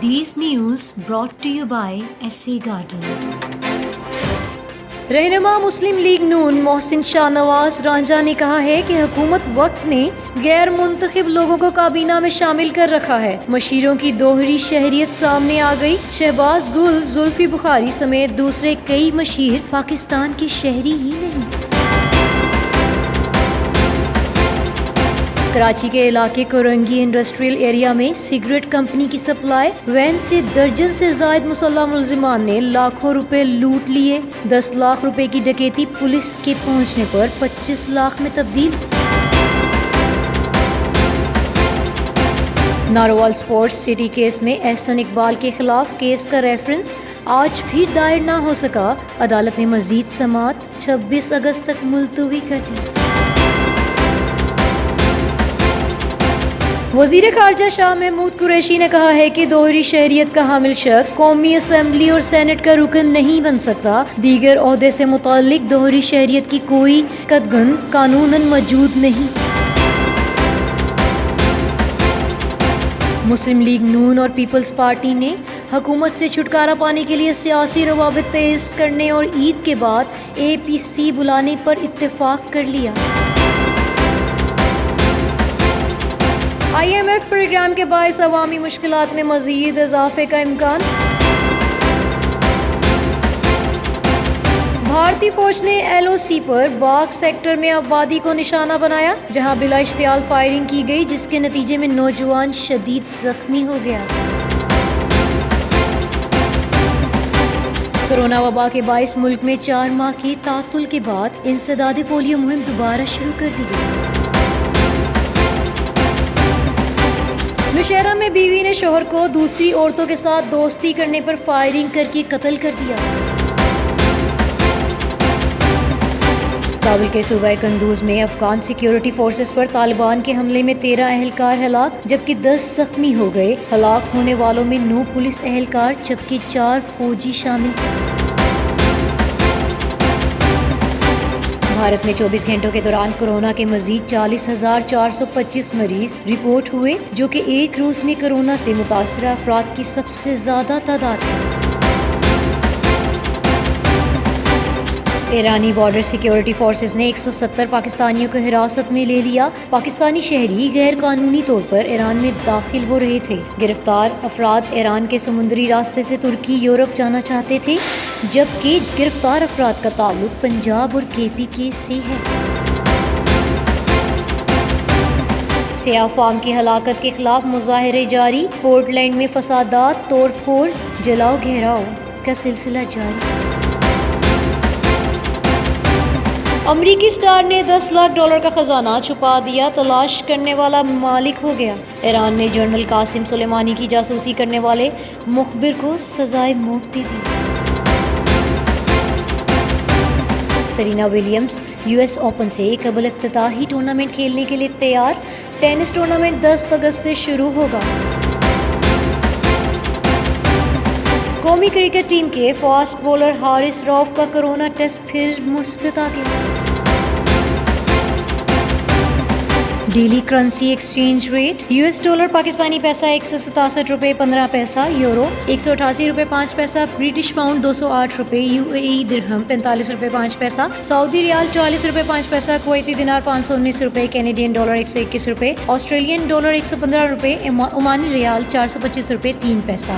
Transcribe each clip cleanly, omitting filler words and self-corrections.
These news brought to you by SC Garden. رہنما مسلم league نون محسن شاہ نواز رانجھا نے کہا ہے کہ حکومت وقت نے غیر منتخب لوگوں کو کابینہ میں شامل کر رکھا ہے۔ مشیروں کی دوہری شہریت سامنے آ گئی۔ شہباز گل، زلفی بخاری سمیت دوسرے کئی مشیر پاکستان کے شہری ہی نہیں۔ کراچی کے علاقے کورنگی انڈسٹریل ایریا میں سگریٹ کمپنی کی سپلائی وین سے درجن سے زائد مسلح ملزمان نے لاکھوں روپے لوٹ لیے۔ 10 لاکھ روپے کی ڈکیتی پولیس کے پہنچنے پر 25 لاکھ میں تبدیل۔ ناروال سپورٹس سٹی کیس میں احسن اقبال کے خلاف کیس کا ریفرنس آج بھی دائر نہ ہو سکا۔ عدالت نے مزید سماعت 26 اگست تک ملتوی کر دی۔ وزیر خارجہ شاہ محمود قریشی نے کہا ہے کہ دوہری شہریت کا حامل شخص قومی اسمبلی اور سینٹ کا رکن نہیں بن سکتا۔ دیگر عہدے سے متعلق دوہری شہریت کی کوئی قطعاً قانوناً موجود نہیں۔ مسلم لیگ نون اور پیپلز پارٹی نے حکومت سے چھٹکارا پانے کے لیے سیاسی روابط تیز کرنے اور عید کے بعد APC بلانے پر اتفاق کر لیا۔ IMF پروگرام کے باعث عوامی مشکلات میں مزید اضافے کا امکان۔ بھارتی فوج نے LOC پر باغ سیکٹر میں آبادی کو نشانہ بنایا، جہاں بلا اشتعال فائرنگ کی گئی، جس کے نتیجے میں نوجوان شدید زخمی ہو گیا۔ کورونا وبا کے باعث ملک میں 4 ماہ کے تعطل کے بعد انسداد پولیو مہم دوبارہ شروع کر دی گئی۔ نوشہرہ میں بیوی نے شوہر کو دوسری عورتوں کے ساتھ دوستی کرنے پر فائرنگ کر کے قتل کر دیا۔ کابل کے صوبہ قندوز میں افغان سیکیورٹی فورسز پر طالبان کے حملے میں 13 اہلکار ہلاک جبکہ 10 زخمی ہو گئے۔ ہلاک ہونے والوں میں 9 پولیس اہلکار جبکہ 4 فوجی شامل تھے۔ بھارت میں 24 گھنٹوں کے دوران کورونا کے مزید 40,425 مریض رپورٹ ہوئے، جو کہ ایک روز میں کورونا سے متاثرہ افراد کی سب سے زیادہ تعداد ہے۔ ایرانی بارڈر سیکیورٹی فورسز نے 170 پاکستانیوں کو حراست میں لے لیا۔ پاکستانی شہری غیر قانونی طور پر ایران میں داخل ہو رہے تھے۔ گرفتار افراد ایران کے سمندری راستے سے ترکی یورپ جانا چاہتے تھے، جبکہ گرفتار افراد کا تعلق پنجاب اور KPK سے ہے۔ سیاہ فام کی ہلاکت کے خلاف مظاہرے جاری۔ پورٹ لینڈ میں فسادات، توڑ پھوڑ، جلاؤ گھیراؤ کا سلسلہ جاری۔ امریکی سٹار نے $10 لاکھ کا خزانہ چھپا دیا، تلاش کرنے والا مالک ہو گیا۔ ایران نے جنرل قاسم سلیمانی کی جاسوسی کرنے والے مخبر کو سزائے موت دے دی۔ سرینا ولیمز US اوپن سے قبل افتتاحی ٹورنامنٹ کھیلنے کے لیے تیار۔ ٹینس ٹورنامنٹ 10 اگست سے شروع ہوگا۔ قومی کرکٹ ٹیم کے فاسٹ بولر حارث رؤف کا کورونا ٹیسٹ پھر مثبت آ گیا۔ Daily currency exchange rate US dollar Pakistani پیسہ 167 روپے 15 پیسہ، یورو 188 روپے 5 پیسہ، برٹش پاؤنڈ 208 روپے، UAE درہم 45 روپے 5 پیسہ، سعودی ریال 44 روپے 5 پیسہ، کویتی دینار 519 روپے، کینیڈین ڈالر 121 روپے، آسٹریلین ڈالر 115 روپے، عمانی ریال 425 روپے 3 پیسہ۔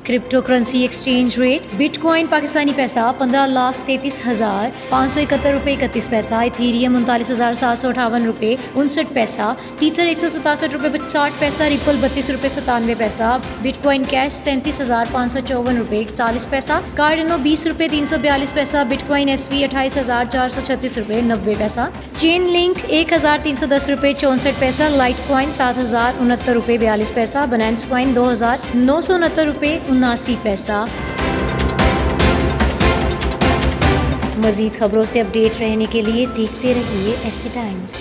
Crypto currency exchange rate but coin Pakistani پیسہ 15,33,571 روپے 31 پیسہ، ایتھیریم 39,758 روپے 59 پیسہ، ٹیتھر 167 روپے 60 پیسہ، ریپل 32 روپے 97 پیسہ، بٹ کوائن کیش 37,554 روپے 41 پیسہ، کارڈنو 20 روپے 342 پیسہ، بٹ کوائن SV 28,436 روپے 90 پیسہ، چین لنک 1,310 روپے 64 پیسہ، لائٹ کوائن 7,069 روپے 42 پیسہ، بنانس کوائن 2,969 روپے 79 پیسہ۔ مزید خبروں سے اپڈیٹ رہنے کے لیے دیکھتے رہیے SC ٹائمز۔